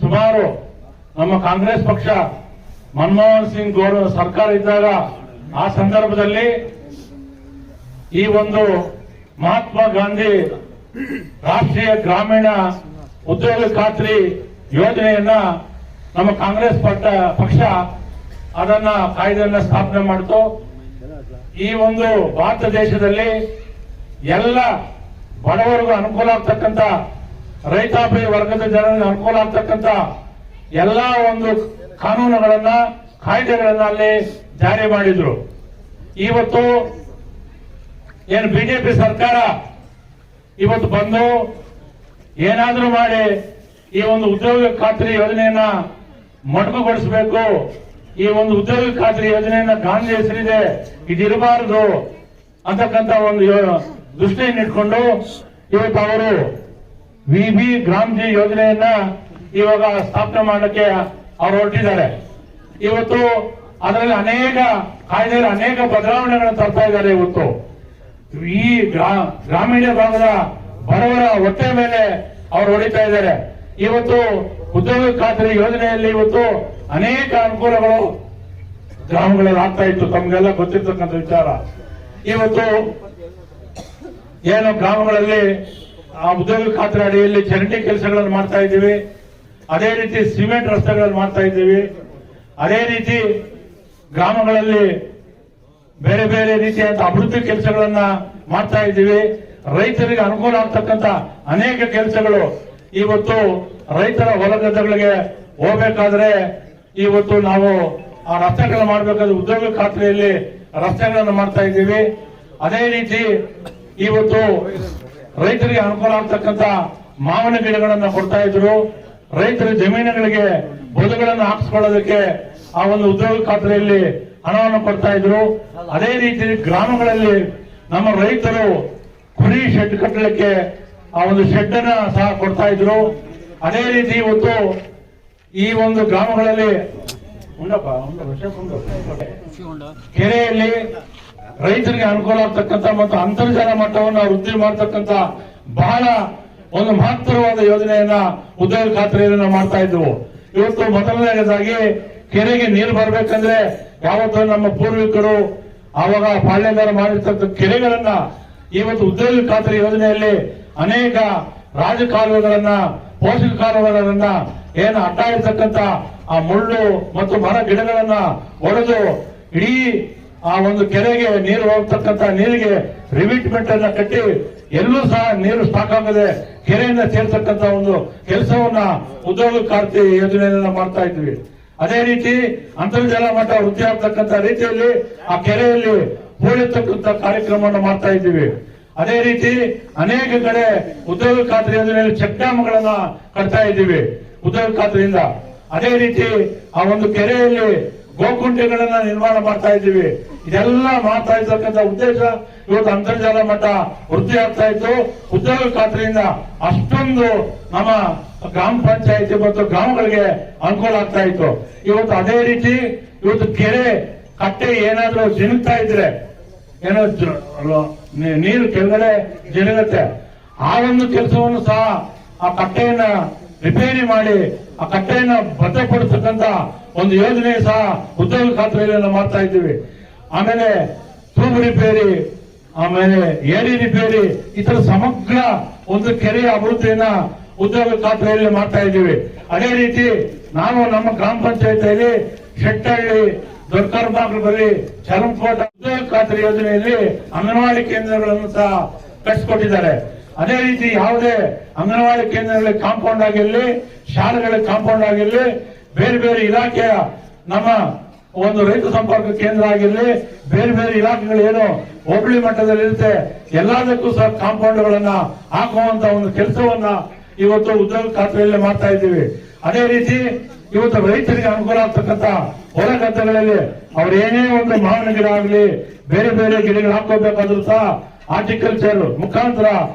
ಸುಮಾರು ನಮ್ಮ ಕಾಂಗ್ರೆಸ್ ಪಕ್ಷ ಮನಮೋಹನ್ ಸಿಂಗ್ ಸರ್ಕಾರ ಇದ್ದಾಗ ಆ ಸಂದರ್ಭದಲ್ಲಿ ಈ ಒಂದು ಮಹಾತ್ಮ ಗಾಂಧಿ ರಾಷ್ಟ್ರೀಯ ಗ್ರಾಮೀಣ ಉದ್ಯೋಗ ಖಾತ್ರಿ ಯೋಜನೆಯನ್ನ ನಮ್ಮ ಕಾಂಗ್ರೆಸ್ ಪಕ್ಷ ಅದನ್ನ ಕಾಯ್ದೆಯನ್ನ ಸ್ಥಾಪನೆ ಮಾಡಿತು. ಈ ಒಂದು ಭಾರತ ದೇಶದಲ್ಲಿ ಎಲ್ಲ ಬಡವರಿಗೂ ಅನುಕೂಲ ಆಗ್ತಕ್ಕಂಥ, ರೈತಾಪಿ ವರ್ಗದ ಜನರಿಗೆ ಅನುಕೂಲ ಆಗ್ತಕ್ಕಂಥ ಎಲ್ಲಾ ಒಂದು ಕಾನೂನುಗಳನ್ನ, ಕಾಯ್ದೆಗಳನ್ನ ಅಲ್ಲಿ ಜಾರಿ ಮಾಡಿದ್ರು. ಇವತ್ತು ಏನು ಬಿಜೆಪಿ ಸರ್ಕಾರ ಇವತ್ತು ಬಂದು ಏನಾದ್ರೂ ಮಾಡಿ ಈ ಒಂದು ಉದ್ಯೋಗ ಖಾತ್ರಿ ಯೋಜನೆಯನ್ನ ಮೊಟಕುಗೊಳಿಸಬೇಕು, ಈ ಒಂದು ಉದ್ಯೋಗ ಖಾತ್ರಿ ಯೋಜನೆಯನ್ನ ಗಾಂಧಿ ಹೆಸರಿದೆ ಇದಿರಬಾರದು ಅಂತಕ್ಕಂಥ ಒಂದು ದೃಷ್ಟಿಯನ್ನು ಇಟ್ಕೊಂಡು ಇವತ್ತು ಅವರು ವಿಬಿ ಗ್ರಾಮ್ಜಿ ಯೋಜನೆಯನ್ನ ಇವಾಗ ಸ್ಥಾಪನೆ ಮಾಡಲಿಕ್ಕೆ ಅವರು ಹೊರಟಿದ್ದಾರೆ. ಇವತ್ತು ಅದರಲ್ಲಿ ಅನೇಕ ಕಾಯ್ದೆಯಲ್ಲಿ ಅನೇಕ ಬದಲಾವಣೆಗಳನ್ನು ತರ್ತಾ ಇದ್ದಾರೆ. ಇವತ್ತು ಈ ಗ್ರಾಮೀಣ ಭಾಗದ ಬಡವರ ಹೊಟ್ಟೆ ಮೇಲೆ ಅವರು ಹೊಡಿತಾ ಇದ್ದಾರೆ. ಇವತ್ತು ಉದ್ಯೋಗ ಖಾತ್ರಿ ಯೋಜನೆಯಲ್ಲಿ ಇವತ್ತು ಅನೇಕ ಅನುಕೂಲಗಳು ಗ್ರಾಮಗಳಲ್ಲಿ ಆಗ್ತಾ ಇತ್ತು, ತಮಗೆಲ್ಲ ಗೊತ್ತಿರ್ತಕ್ಕಂಥ ವಿಚಾರ. ಇವತ್ತು ಏನು ಗ್ರಾಮಗಳಲ್ಲಿ ಆ ಉದ್ಯೋಗ ಖಾತ್ರಿ ಅಡಿಯಲ್ಲಿ ಚರಂಡಿ ಕೆಲಸಗಳನ್ನು ಮಾಡ್ತಾ ಇದ್ದೀವಿ, ಅದೇ ರೀತಿ ಸಿಮೆಂಟ್ ರಸ್ತೆಗಳನ್ನು ಮಾಡ್ತಾ ಇದ್ದೀವಿ, ಅದೇ ರೀತಿ ಗ್ರಾಮಗಳಲ್ಲಿ ಬೇರೆ ಬೇರೆ ರೀತಿಯಾದ ಅಭಿವೃದ್ಧಿ ಕೆಲಸಗಳನ್ನ ಮಾಡ್ತಾ ಇದ್ದೀವಿ. ರೈತರಿಗೆ ಅನುಕೂಲ ಆಗ್ತಕ್ಕಂಥ ಅನೇಕ ಕೆಲಸಗಳು ಇವತ್ತು ರೈತರ ಹೊಲಗದ್ದೆಗಳಿಗೆ ಹೋಗಬೇಕಾದ್ರೆ ಇವತ್ತು ನಾವು ಆ ರಸ್ತೆಗಳನ್ನು ಮಾಡಬೇಕಾದ್ರೆ ಉದ್ಯೋಗ ಖಾತ್ರಿಯಲ್ಲಿ ರಸ್ತೆಗಳನ್ನು ಮಾಡ್ತಾ ಇದ್ದೀವಿ. ಅದೇ ರೀತಿ ಇವತ್ತು ರೈತರಿಗೆ ಅನುಕೂಲ ಆಗ್ತಕ್ಕಂಥ ಮಾವಿನ ಗಿಡಗಳನ್ನು ಕೊಡ್ತಾ ಇದ್ರು. ರೈತರ ಜಮೀನುಗಳಿಗೆ ಬದುಗಳನ್ನು ಹಾಕಿಸ್ಕೊಳ್ಳೋದಕ್ಕೆ ಆ ಒಂದು ಉದ್ಯೋಗ ಖಾತ್ರಿಯಲ್ಲಿ ಹಣವನ್ನು ಕೊಡ್ತಾ ಇದ್ರು. ಅದೇ ರೀತಿ ಗ್ರಾಮಗಳಲ್ಲಿ ನಮ್ಮ ರೈತರು ಕುರಿ ಶೆಡ್ ಕಟ್ಟಲಿಕ್ಕೆ ಆ ಒಂದು ಶೆಡ್ ಅನ್ನ ಸಹ ಕೊಡ್ತಾ ಇದ್ರು. ಅದೇ ರೀತಿ ಇವತ್ತು ಈ ಒಂದು ಗ್ರಾಮಗಳಲ್ಲಿ ಕೆರೆಯಲ್ಲಿ ರೈತರಿಗೆ ಅನುಕೂಲ ಆಗ್ತಕ್ಕಂಥ ಮತ್ತು ಅಂತರ್ಜಲ ಮಟ್ಟವನ್ನು ವೃದ್ಧಿ ಮಾಡತಕ್ಕಂಥ ಬಹಳ ಒಂದು ಮಹತ್ತರವಾದ ಯೋಜನೆಯನ್ನ ಉದ್ಯೋಗ ಖಾತ್ರಿಯನ್ನು ಮಾಡ್ತಾ ಇದ್ವು. ಇವತ್ತು ಮೊದಲನೇದಾಗಿ ಕೆರೆಗೆ ನೀರು ಬರಬೇಕಂದ್ರೆ ಯಾವತ್ತೂ ನಮ್ಮ ಪೂರ್ವಿಕರು ಆವಾಗ ಪಾಳ್ಯಗಾರ ಮಾಡಿರ್ತಕ್ಕಂಥ ಕೆರೆಗಳನ್ನ ಇವತ್ತು ಉದ್ಯೋಗ ಖಾತ್ರಿ ಯೋಜನೆಯಲ್ಲಿ ಅನೇಕ ರಾಜಕಾಲುವೆಗಳನ್ನ, ಪೋಷಕ ಕಾಲುವೆಗಳನ್ನ ಏನು ಅಡ್ಡ ಇರ್ತಕ್ಕಂಥ ಆ ಮುಳ್ಳು ಮತ್ತು ಮರ ಗಿಡಗಳನ್ನ ಒಡೆದು ಇಡೀ ಆ ಒಂದು ಕೆರೆಗೆ ನೀರು ಹೋಗ್ತಕ್ಕಂಥ ನೀರಿಗೆ ರಿವಿಟ್ಮೆಂಟ್ ಅನ್ನ ಕಟ್ಟಿ ಎಲ್ಲೂ ಸಹ ನೀರು ಸ್ಟಾಕ್ ಆಗದೆ ಕೆರೆಯನ್ನ ಸೇರ್ತಕ್ಕಂಥ ಒಂದು ಕೆಲಸವನ್ನ ಉದ್ಯೋಗ ಖಾತ್ರಿ ಯೋಜನೆಯನ್ನ ಮಾಡ್ತಾ ಇದ್ವಿ. ಅದೇ ರೀತಿ ಅಂತರ್ಜಲ ಮಟ್ಟ ವೃದ್ಧಿ ಆಗ್ತಕ್ಕಂಥ ರೀತಿಯಲ್ಲಿ ಆ ಕೆರೆಯಲ್ಲಿ ಹೂಳೆತ್ತಕ್ಕಂಥ ಕಾರ್ಯಕ್ರಮವನ್ನು ಮಾಡ್ತಾ ಇದ್ದೀವಿ. ಅದೇ ರೀತಿ ಅನೇಕ ಕಡೆ ಉದ್ಯೋಗ ಖಾತ್ರಿ ಯೋಜನೆಯಲ್ಲಿ ಚೆಕ್ ಡ್ಯಾಮ್ಗಳನ್ನ ಕಟ್ತಾ ಇದ್ದೀವಿ ಉದ್ಯೋಗ ಖಾತ್ರಿಯಿಂದ. ಅದೇ ರೀತಿ ಆ ಒಂದು ಕೆರೆಯಲ್ಲಿ ಗೋಕುಂಟೆಗಳನ್ನ ನಿರ್ಮಾಣ ಮಾಡ್ತಾ ಇದ್ದೀವಿ. ಇದೆಲ್ಲ ಮಾಡ್ತಾ ಇರ್ತಕ್ಕಂಥ ಉದ್ದೇಶ ಇವತ್ತು ಅಂತರ್ಜಲ ಮಟ್ಟ ವೃದ್ಧಿ ಆಗ್ತಾ ಇತ್ತು ಉದ್ಯೋಗ ಖಾತ್ರಿಯಿಂದ. ಅಷ್ಟೊಂದು ನಮ್ಮ ಗ್ರಾಮ ಪಂಚಾಯಿತಿ ಮತ್ತು ಗ್ರಾಮಗಳಿಗೆ ಅನುಕೂಲ ಆಗ್ತಾ ಇತ್ತು. ಇವತ್ತು ಅದೇ ರೀತಿ ಇವತ್ತು ಕೆರೆ ಕಟ್ಟೆ ಏನಾದ್ರೂ ಜಿನುಗ್ತಾ ಇದ್ರೆ ಏನೋ ನೀರು ಕೆಳಗಡೆ ಜಿನುಗುತ್ತೆ, ಆ ಒಂದು ಕೆಲಸವನ್ನು ಸಹ ಆ ಕಟ್ಟೆಯನ್ನ ರಿಪೇರಿ ಮಾಡಿ ಆ ಕಟ್ಟೆಯನ್ನ ಭದ್ರಪಡಿಸತಕ್ಕಂತ ಒಂದು ಯೋಜನೆ ಸಹ ಉದ್ಯೋಗ ಖಾತ್ರಿಯಲ್ಲಿ ಮಾಡ್ತಾ ಇದ್ದೀವಿ. ಆಮೇಲೆ ತೂಬು ರಿಪೇರಿ, ಆಮೇಲೆ ಏರಿ ರಿಪೇರಿ, ಈ ತರ ಸಮಗ್ರ ಒಂದು ಕೆರೆಯ ಅಭಿವೃದ್ಧಿಯನ್ನ ಉದ್ಯೋಗ ಖಾತ್ರಿಯಲ್ಲಿ ಮಾಡ್ತಾ ಇದ್ದೀವಿ. ಅದೇ ರೀತಿ ನಾವು ನಮ್ಮ ಗ್ರಾಮ ಪಂಚಾಯತಿಯಲ್ಲಿ ಶೆಟ್ಟಹಳ್ಳಿ, ದೊಡ್ಡಕರ್ಬಾಗ್ಲದಲ್ಲಿ, ಚರಂಕೋಟ ಉದ್ಯೋಗ ಖಾತ್ರಿ ಯೋಜನೆಯಲ್ಲಿ ಅಂಗನವಾಡಿ ಕೇಂದ್ರಗಳನ್ನು ಸಹ ಕಟ್ಟಿಸಿಕೊಟ್ಟಿದ್ದಾರೆ. ಅದೇ ರೀತಿ ಯಾವುದೇ ಅಂಗನವಾಡಿ ಕೇಂದ್ರಗಳಲ್ಲಿ ಕಾಂಪೌಂಡ್ ಆಗಿರಲಿ, ಶಾಲೆಗಳ ಕಾಂಪೌಂಡ್ ಆಗಿರಲಿ, ಬೇರೆ ಬೇರೆ ಇಲಾಖೆಯ ನಮ್ಮ ಒಂದು ರೈತ ಸಂಪರ್ಕ ಕೇಂದ್ರ ಆಗಿರಲಿ, ಬೇರೆ ಬೇರೆ ಇಲಾಖೆಗಳು ಏನು ಹೋಬಳಿ ಮಟ್ಟದಲ್ಲಿ ಇರುತ್ತೆ ಎಲ್ಲದಕ್ಕೂ ಸಹ ಕಾಂಪೌಂಡ್ಗಳನ್ನ ಹಾಕುವಂತ ಒಂದು ಕೆಲಸವನ್ನ ಇವತ್ತು ಉದ್ಯೋಗ ಖಾತ್ರಿಯಲ್ಲಿ ಮಾಡ್ತಾ ಇದ್ದೀವಿ. ಅದೇ ರೀತಿ ಇವತ್ತು ರೈತರಿಗೆ ಅನುಕೂಲ ಆಗ್ತಕ್ಕಂಥ ಹೊಲ ಗದ್ದೆಗಳಲ್ಲಿ ಅವ್ರು ಏನೇ ಒಂದು ಮಾವಿನ ಗಿಡ ಆಗಲಿ, ಬೇರೆ ಬೇರೆ ಗಿಡಗಳು ಹಾಕೋಬೇಕಾದ್ರೂ ಸಹ ಹಾರ್ಟಿಕಲ್ಚರ್ ಮುಖಾಂತರ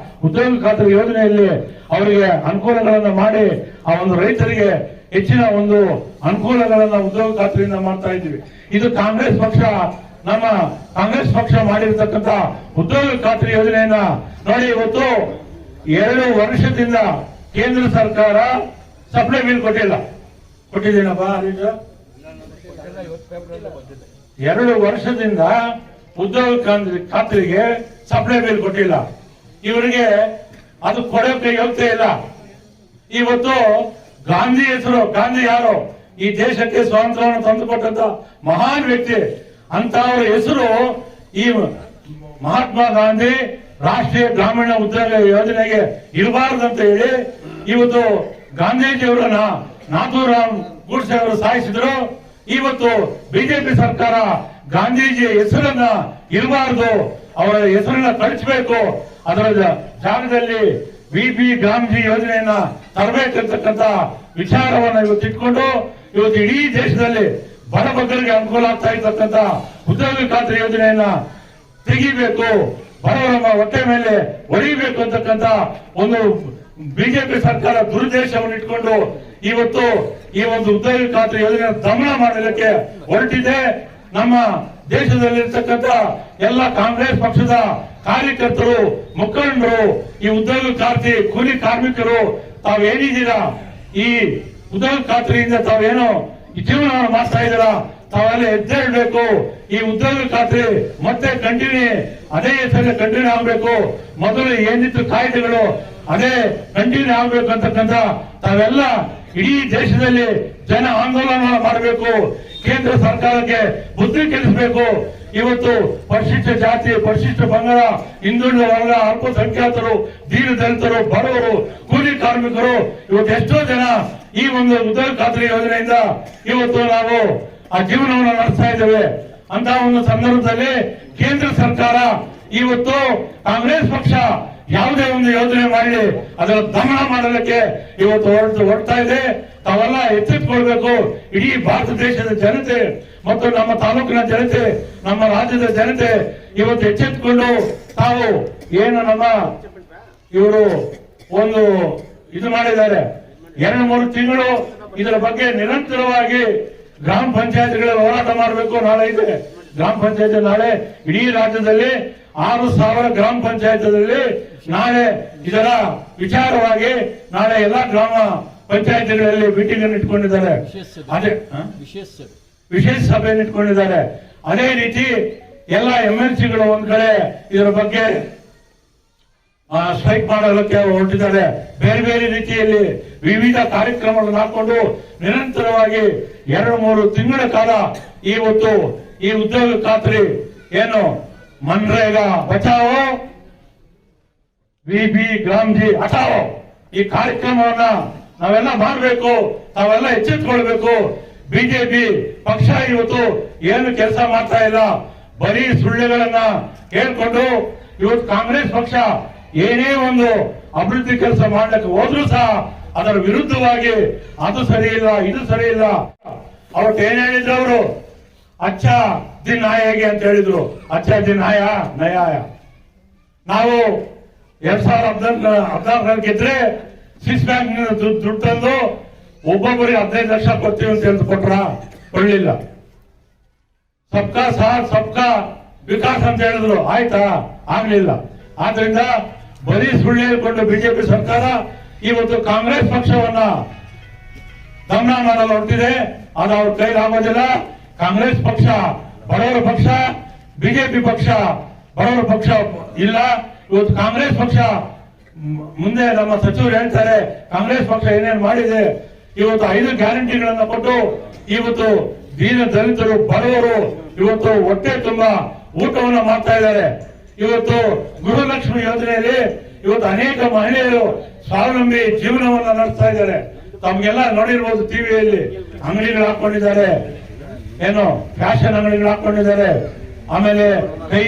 ಉದ್ಯೋಗ ಖಾತ್ರಿ ಯೋಜನೆಯಲ್ಲಿ ಅವರಿಗೆ ಅನುಕೂಲಗಳನ್ನು ಮಾಡಿ ಆ ಒಂದು ರೈತರಿಗೆ ಹೆಚ್ಚಿನ ಒಂದು ಅನುಕೂಲಗಳನ್ನ ಉದ್ಯೋಗ ಖಾತ್ರಿಯಿಂದ ಮಾಡ್ತಾ ಇದ್ದೀವಿ. ಇದು ಕಾಂಗ್ರೆಸ್ ಪಕ್ಷ, ನಮ್ಮ ಕಾಂಗ್ರೆಸ್ ಪಕ್ಷ ಮಾಡಿರ್ತಕ್ಕಂಥ ಉದ್ಯೋಗ ಖಾತ್ರಿ ಯೋಜನೆಯನ್ನ ನೋಡಿ. ಇವತ್ತು 2 ವರ್ಷದಿಂದ ಕೇಂದ್ರ ಸರ್ಕಾರ ಸಪ್ಲೈ ಬಿಲ್ ಕೊಟ್ಟಿಲ್ಲ. ಕೊಟ್ಟಿದ್ದೀನಪ್ಪ ಹರೀಶ್? 2 ವರ್ಷದಿಂದ ಉದ್ಯೋಗ ಖಾತ್ರಿಗೆ ಸಪ್ಲೈ ಬಿಲ್ ಕೊಟ್ಟಿಲ್ಲ. ಇವರಿಗೆ ಅದು ಕೊಡೋಕೆ ಯೋಗ್ಯತೆ ಇಲ್ಲ. ಇವತ್ತು ಗಾಂಧಿ ಹೆಸರು, ಗಾಂಧಿ ಯಾರು? ಈ ದೇಶಕ್ಕೆ ಸ್ವಾತಂತ್ರ್ಯವನ್ನು ತಂದುಕೊಟ್ಟಂತ ಮಹಾನ್ ವ್ಯಕ್ತಿ. ಅಂತ ಅವರ ಹೆಸರು ಈ ಮಹಾತ್ಮ ಗಾಂಧಿ ರಾಷ್ಟ್ರೀಯ ಗ್ರಾಮೀಣ ಉದ್ಯೋಗ ಯೋಜನೆಗೆ ಇರಬಾರದಂತ ಹೇಳಿ ಇವತ್ತು ಗಾಂಧೀಜಿಯವರನ್ನ ನಾಥೂರಾಮ್ ಗೂಡ್ಸೆ ಅವರು ಸಾಯಿಸಿದ್ರು. ಇವತ್ತು ಬಿಜೆಪಿ ಸರ್ಕಾರ ಗಾಂಧೀಜಿ ಹೆಸರನ್ನ ಇರಬಾರದು, ಅವರ ಹೆಸರನ್ನ ಕಳಿಸಬೇಕು, ಅದರ ಜಾಗದಲ್ಲಿ ವಿಪಿ ಗಾಂಧಿ ಯೋಜನೆಯನ್ನ ತರಬೇಕಂತಕ್ಕಂತ ವಿಚಾರವನ್ನ ಇವತ್ತು ಇಟ್ಕೊಂಡು ಇವತ್ತು ಇಡೀ ದೇಶದಲ್ಲಿ ಬಡಬಗ್ಗರಿಗೆ ಅನುಕೂಲ ಆಗ್ತಾ ಇರ್ತಕ್ಕಂಥ ಉದ್ಯೋಗ ಖಾತ್ರಿ ಯೋಜನೆಯನ್ನ ತೆಗಿಬೇಕು, ಬಡವರ ಹೊಟ್ಟೆ ಮೇಲೆ ಹೊಡೆಯಬೇಕು ಅಂತಕ್ಕಂಥ ಒಂದು ಬಿಜೆಪಿ ಸರ್ಕಾರ ದುರುದ್ದೇಶವನ್ನು ಇಟ್ಕೊಂಡು ಇವತ್ತು ಈ ಒಂದು ಉದ್ಯೋಗ ಖಾತ್ರಿ ಯೋಜನೆ ದಮನ ಮಾಡಲಿಕ್ಕೆ ಹೊರಟಿದೆ. ನಮ್ಮ ದೇಶದಲ್ಲಿರ್ತಕ್ಕಂಥ ಎಲ್ಲ ಕಾಂಗ್ರೆಸ್ ಪಕ್ಷದ ಕಾರ್ಯಕರ್ತರು, ಮುಖಂಡರು, ಈ ಉದ್ಯೋಗ ಖಾತ್ರಿ ಕೂಲಿ ಕಾರ್ಮಿಕರು ತಾವೇನಿದ್ದೀರಾ, ಈ ಉದ್ಯೋಗ ಖಾತ್ರಿಯಿಂದ ತಾವೇನು ಈ ಜೀವನವನ್ನು ಮಾಡ್ತಾ ಇದ್ದೀರಾ, ತಾವೆಲ್ಲ ಎದ್ದೇಳಬೇಕು. ಈ ಉದ್ಯೋಗ ಖಾತ್ರಿ ಮತ್ತೆ ಕಂಟಿನ್ಯೂ ಅದೇ ಹೆಸರಲ್ಲಿ ಕಂಟಿನ್ಯೂ ಆಗಬೇಕು. ಮೊದಲು ಏನಿತ್ತು ಕಾಯ್ದೆಗಳು ಅದೇ ಕಂಟಿನ್ಯೂ ಆಗಬೇಕು ಅಂತಕ್ಕಂಥ ತಾವೆಲ್ಲ ಇಡೀ ದೇಶದಲ್ಲಿ ಜನ ಆಂದೋಲನ ಮಾಡಬೇಕು. ಕೇಂದ್ರ ಸರ್ಕಾರಕ್ಕೆ ಬುದ್ಧಿ ಕಲಿಸಬೇಕು. ಇವತ್ತು ಪರಿಶಿಷ್ಟ ಜಾತಿ, ಪರಿಶಿಷ್ಟ ಪಂಗಡ, ಹಿಂದುಳಿದ ವರ್ಗ, ಅಲ್ಪಸಂಖ್ಯಾತರು, ದೀನ ದಲಿತರು, ಬಡವರು, ಕೂಲಿ ಕಾರ್ಮಿಕರು ಇವತ್ತು ಎಷ್ಟೋ ಜನ ಈ ಒಂದು ಉದ್ಯೋಗ ಖಾತ್ರಿ ಯೋಜನೆಯಿಂದ ಇವತ್ತು ನಾವು ಆ ಜೀವನವನ್ನು ನಡೆಸ್ತಾ ಇದ್ದೇವೆ. ಅಂತ ಒಂದು ಸಂದರ್ಭದಲ್ಲಿ ಕೇಂದ್ರ ಸರ್ಕಾರ ಇವತ್ತು ಕಾಂಗ್ರೆಸ್ ಪಕ್ಷ ಯಾವುದೇ ಒಂದು ಯೋಜನೆ ಮಾಡಿ ಅದರ ದಮನ ಮಾಡಲಿಕ್ಕೆ ಇವತ್ತು ಹೊರಡ್ತಾ ಇದೆ. ತಾವೆಲ್ಲ ಎಚ್ಚೆತ್ತುಕೊಳ್ಬೇಕು. ಇಡೀ ಭಾರತ ದೇಶದ ಜನತೆ ಮತ್ತು ನಮ್ಮ ತಾಲೂಕಿನ ಜನತೆ, ನಮ್ಮ ರಾಜ್ಯದ ಜನತೆ ಇವತ್ತು ಎಚ್ಚೆತ್ತುಕೊಂಡು ತಾವು ಏನು ನಮ್ಮ ಇವರು ಒಂದು ಇದು ಮಾಡಿದ್ದಾರೆ 2-3 ತಿಂಗಳು ಇದರ ಬಗ್ಗೆ ನಿರಂತರವಾಗಿ ಗ್ರಾಮ ಪಂಚಾಯತ್ಗಳಲ್ಲಿ ಹೋರಾಟ ಮಾಡಬೇಕು. ನಾಳೆ ಇದೆ ಗ್ರಾಮ ಪಂಚಾಯತ್, ನಾಳೆ ಇಡೀ ರಾಜ್ಯದಲ್ಲಿ 6,000 ಗ್ರಾಮ ಪಂಚಾಯತ್ಗಳಲ್ಲಿ ನಾಳೆ ಇದರ ವಿಚಾರವಾಗಿ ನಾಳೆ ಎಲ್ಲಾ ಗ್ರಾಮ ಪಂಚಾಯತ್ಗಳಲ್ಲಿ ಮೀಟಿಂಗ್ ಅನ್ನು ಇಟ್ಕೊಂಡಿದ್ದಾರೆ. ಅದೇ ವಿಶೇಷ ಸಭೆಯನ್ನು ಇಟ್ಕೊಂಡಿದ್ದಾರೆ. ಅದೇ ರೀತಿ ಎಲ್ಲ MLCಗಳು ಒಂದ್ ಕಡೆ ಇದರ ಬಗ್ಗೆ ಸ್ಟ್ರೈಕ್ ಮಾಡಲಿಕ್ಕೆ ಹೊರಟಿದ್ದಾರೆ. ಬೇರೆ ಬೇರೆ ರೀತಿಯಲ್ಲಿ ವಿವಿಧ ಕಾರ್ಯಕ್ರಮಗಳನ್ನು ಹಾಕೊಂಡು ನಿರಂತರವಾಗಿ 2-3 ತಿಂಗಳ ಕಾಲ ಇವತ್ತು ಈ ಉದ್ಯೋಗ ಖಾತ್ರಿ ಏನು ಮನ್ರೇಗಾ ಬಚಾವೋ, ವಿಬಿ ಗಾಂಧಿ ಹಟಾವೋ ಈ ಕಾರ್ಯಕ್ರಮವನ್ನ ನಾವೆಲ್ಲ ಮಾಡಬೇಕು. ತಾವೆಲ್ಲ ಎಚ್ಚೆತ್ತುಕೊಳ್ಬೇಕು. ಬಿಜೆಪಿ ಪಕ್ಷ ಇವತ್ತು ಏನು ಕೆಲಸ ಮಾಡ್ತಾ ಇಲ್ಲ, ಬರೀ ಸುಳ್ಳುಗಳನ್ನ ಹೇಳ್ಕೊಂಡು ಇವತ್ತು ಕಾಂಗ್ರೆಸ್ ಪಕ್ಷ ಏನೇ ಒಂದು ಅಭಿವೃದ್ಧಿ ಕೆಲಸ ಮಾಡ್ಲಿಕ್ಕೆ ಹೋದ್ರೂ ಸಹ ಅದರ ವಿರುದ್ಧವಾಗಿ ಅದು ಸರಿ ಇಲ್ಲ, ಇದು ಸರಿ ಇಲ್ಲ. ಅವತ್ತು ಏನ್ ಹೇಳಿದ್ರು ಅವರು, ಅಚ್ಚ ದಿನ್ ಆಯಾಗಿ ಅಂತ ಹೇಳಿದ್ರು. ಅಚ್ಚ ದಿನ್ ಆಯಾ ನಯಾಯ. ನಾವು 2014 ಗೆದ್ರೆ ಸ್ವಿಸ್ ಬ್ಯಾಂಕ್ ದುಡ್ಡು ತಂದು ಒಬ್ಬೊಬ್ಬರಿಗೆ 15 ಲಕ್ಷ ಕೊಡ್ತೀವಿ ಅಂತ ಹೇಳಿ ಕೊಡ್ಲಿಲ್ಲ. ಸಬ್ಕಾ ಸಾಥ್ ಸಬ್ಕಾ ವಿಕಾಸ್ ಅಂತ ಹೇಳಿದ್ರು, ಆಯ್ತಾ? ಆಗ್ಲಿಲ್ಲ. ಆದ್ರಿಂದ ಬರೀ ಸುಳ್ಳು ಹೇಳ್ಕೊಂಡು ಬಿಜೆಪಿ ಸರ್ಕಾರ ಇವತ್ತು ಕಾಂಗ್ರೆಸ್ ಪಕ್ಷವನ್ನ ದಮನ ಮಾಡಲು ಹೊರಟಿದೆ. ಅದು ಅವ್ರ ಕೈಲಾಗೋದಿಲ್ಲ. ಕಾಂಗ್ರೆಸ್ ಪಕ್ಷ ಬಡವರ ಪಕ್ಷ, ಬಿಜೆಪಿ ಪಕ್ಷ ಬಡವರ ಪಕ್ಷ ಇಲ್ಲ. ಇವತ್ತು ಕಾಂಗ್ರೆಸ್ ಪಕ್ಷ ಮುಂದೆ ನಮ್ಮ ಸಚಿವರು ಹೇಳ್ತಾರೆ, ಕಾಂಗ್ರೆಸ್ ಪಕ್ಷ ಏನೇನು ಮಾಡಿದೆ, ಇವತ್ತು 5 ಗ್ಯಾರಂಟಿಗಳನ್ನ ಕೊಟ್ಟು ಇವತ್ತು ದೀನ ದಲಿತರು, ಬಡವರು ಇವತ್ತು ಹೊಟ್ಟೆ ತುಂಬಾ ಊಟವನ್ನು ಮಾಡ್ತಾ ಇದ್ದಾರೆ. ಇವತ್ತು ಗೃಹಲಕ್ಷ್ಮಿ ಯೋಜನೆಯಲ್ಲಿ ಇವತ್ತು ಅನೇಕ ಮಹಿಳೆಯರು ಸ್ವಾವಲಂಬಿ ಜೀವನವನ್ನ ನಡೆಸ್ತಾ ಇದ್ದಾರೆ. ತಮ್ಗೆಲ್ಲ ನೋಡಿರ್ಬೋದು ಟಿವಿಯಲ್ಲಿ, ಅಂಗಡಿಗಳು ಹಾಕೊಂಡಿದ್ದಾರೆ, ಏನು ಫ್ಯಾಷನ್ ಅಂಗಡಿಗಳು ಹಾಕೊಂಡಿದ್ದಾರೆ. ಆಮೇಲೆ ಕೈ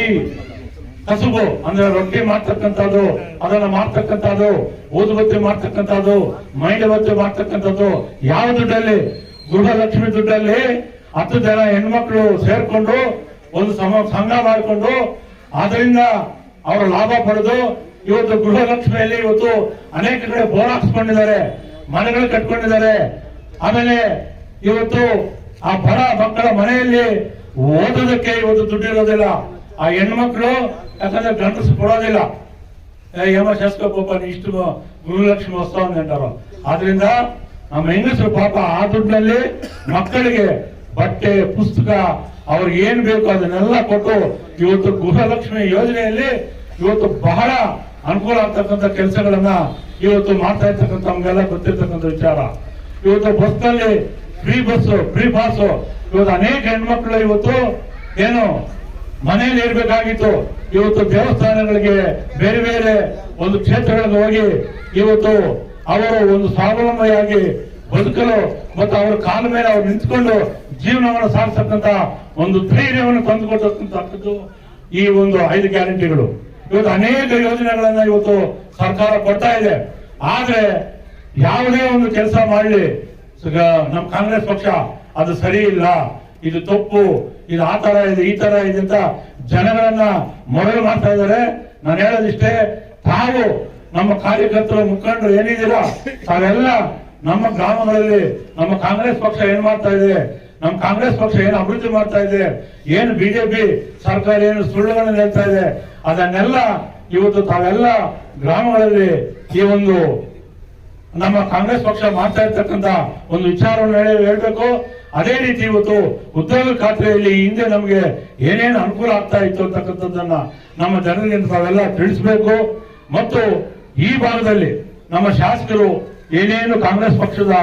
ಕಸುಬು ಅಂದ್ರೆ ರೊಟ್ಟಿ ಮಾಡ್ತಕ್ಕಂಥದ್ದು, ಅದನ್ನ ಮಾಡ್ತಕ್ಕಂಥದ್ದು, ಊದುಬತ್ತಿ ಮಾಡ್ತಕ್ಕಂಥದ್ದು, ಮೈಂಡಬತ್ತಿ ಮಾಡ್ತಕ್ಕಂಥದ್ದು. ಯಾವ ದುಡ್ಡಲ್ಲಿ? ಗೃಹಲಕ್ಷ್ಮಿ ದುಡ್ಡಲ್ಲಿ 10 ಜನ ಹೆಣ್ಮಕ್ಳು ಸೇರ್ಕೊಂಡು ಒಂದು ಸಂಘ ಮಾಡಿಕೊಂಡು ಅದರಿಂದ ಅವರು ಲಾಭ ಪಡೆದು ಇವತ್ತು ಗೃಹಲಕ್ಷ್ಮಿಯಲ್ಲಿ ಇವತ್ತು ಅನೇಕ ಕಡೆ ಬೋರ್ ಹಾಕ್ಸ್ಕೊಂಡಿದ್ದಾರೆ, ಮನೆಗಳು ಕಟ್ಕೊಂಡಿದ್ದಾರೆ. ಆಮೇಲೆ ಇವತ್ತು ಆ ಬಡ ಮಕ್ಕಳ ಮನೆಯಲ್ಲಿ ಓದೋದಕ್ಕೆ ಇವತ್ತು ದುಡ್ಡಿರೋದಿಲ್ಲ. ಆ ಹೆಣ್ಮಕ್ಳು ಯಾಕಂದ್ರೆ ಗಂಡಸು ಕೊಡೋದಿಲ್ಲ. ಶಾಸಕ ಪಾಪ ಇಷ್ಟು ಗೃಹಲಕ್ಷ್ಮಿ ಉತ್ಸವ ಅಂటాರು. ಆದ್ರಿಂದ ನಮ್ಮ ಹೆಂಗಸರು ಪಾಪ ಆ ದುಡ್ಡಿನಲ್ಲಿ ಮಕ್ಕಳಿಗೆ ಬಟ್ಟೆ ಪುಸ್ತಕ ಅವ್ರಿಗೆ ಏನ್ ಬೇಕು ಅದನ್ನೆಲ್ಲ ಕೊಟ್ಟು ಇವತ್ತು ಗೃಹಲಕ್ಷ್ಮಿ ಯೋಜನೆಯಲ್ಲಿ ಇವತ್ತು ಬಹಳ ಅನುಕೂಲ ಆಗ್ತಕ್ಕಂಥ ಕೆಲಸಗಳನ್ನ ಇವತ್ತು ಮಾಡ್ತಾ ಇರ್ತಕ್ಕಂಥ ನಮ್ಗೆಲ್ಲ ಗೊತ್ತಿರ್ತಕ್ಕಂಥ ವಿಚಾರ. ಇವತ್ತು ಬಸ್ನಲ್ಲಿ ಫ್ರೀ ಪಾಸ್ ಇವತ್ತು ಅನೇಕ ಹೆಣ್ಮಕ್ಳು ಇವತ್ತು ಏನು ಮನೆಯಲ್ಲಿ ಇರ್ಬೇಕಾಗಿತ್ತು, ಇವತ್ತು ದೇವಸ್ಥಾನಗಳಿಗೆ ಬೇರೆ ಬೇರೆ ಒಂದು ಕ್ಷೇತ್ರಗಳಿಗೆ ಹೋಗಿ ಇವತ್ತು ಅವರು ಒಂದು ಸ್ವಾವಲಂಬಿಯಾಗಿ ಬದುಕಲು ಮತ್ತು ಅವರ ಕಾಲ ಮೇಲೆ ಅವ್ರು ನಿಂತ್ಕೊಂಡು ಜೀವನವನ್ನು ಸಾಗಿಸತಕ್ಕಂತ ಒಂದು ಧೈರ್ಯವನ್ನು ತಂದುಕೊಟ್ಟಂತಕ್ಕದ್ದು ಈ ಒಂದು 5 ಗ್ಯಾರಂಟಿಗಳು. ಇವತ್ತು ಅನೇಕ ಯೋಜನೆಗಳನ್ನ ಇವತ್ತು ಸರ್ಕಾರ ಕೊಡ್ತಾ ಇದೆ. ಆದ್ರೆ ಯಾವುದೇ ಒಂದು ಕೆಲಸ ಮಾಡಲಿ ನಮ್ಮ ಕಾಂಗ್ರೆಸ್ ಪಕ್ಷ ಅದು ಸರಿ ಇಲ್ಲ, ಇದು ತಪ್ಪು, ಇದು ಆ ತರ ಇದೆ ಈ ತರ ಇದೆ ಅಂತ ಜನಗಳನ್ನ ಮೊದಲು ಮಾಡ್ತಾ ಇದ್ದಾರೆ. ನಾನು ಹೇಳೋದಿಷ್ಟೇ, ತಾವು ನಮ್ಮ ಕಾರ್ಯಕರ್ತರು ಮುಖಂಡರು ಏನಿದ್ದೀರಾ ತಾವೆಲ್ಲ ನಮ್ಮ ಗ್ರಾಮಗಳಲ್ಲಿ ನಮ್ಮ ಕಾಂಗ್ರೆಸ್ ಪಕ್ಷ ಏನ್ ಮಾಡ್ತಾ ಇದೆ, ನಮ್ಮ ಕಾಂಗ್ರೆಸ್ ಪಕ್ಷ ಏನು ಅಭಿವೃದ್ಧಿ ಮಾಡ್ತಾ ಇದೆ, ಏನು ಬಿಜೆಪಿ ಸರ್ಕಾರ ಏನು ಸುಳ್ಳುಗಳನ್ನು ಹೇಳ್ತಾ ಇದೆ, ಅದನ್ನೆಲ್ಲ ಇವತ್ತು ತಾವೆಲ್ಲ ಗ್ರಾಮಗಳಲ್ಲಿ ಈ ಒಂದು ನಮ್ಮ ಕಾಂಗ್ರೆಸ್ ಪಕ್ಷ ಮಾಡ್ತಾ ಇರ್ತಕ್ಕಂಥ ಒಂದು ವಿಚಾರವನ್ನು ಹೇಳ್ಬೇಕು. ಅದೇ ರೀತಿ ಇವತ್ತು ಉದ್ಯೋಗ ಖಾತ್ರಿಯಲ್ಲಿ ಹಿಂದೆ ನಮಗೆ ಏನೇನು ಅನುಕೂಲ ಆಗ್ತಾ ಇತ್ತು ಅಂತಕ್ಕಂಥದ್ದನ್ನ ನಮ್ಮ ಜನರಿಗೆ ತಾವೆಲ್ಲ ತಿಳಿಸಬೇಕು. ಮತ್ತು ಈ ಭಾಗದಲ್ಲಿ ನಮ್ಮ ಶಾಸಕರು ಏನೇನು ಕಾಂಗ್ರೆಸ್ ಪಕ್ಷದ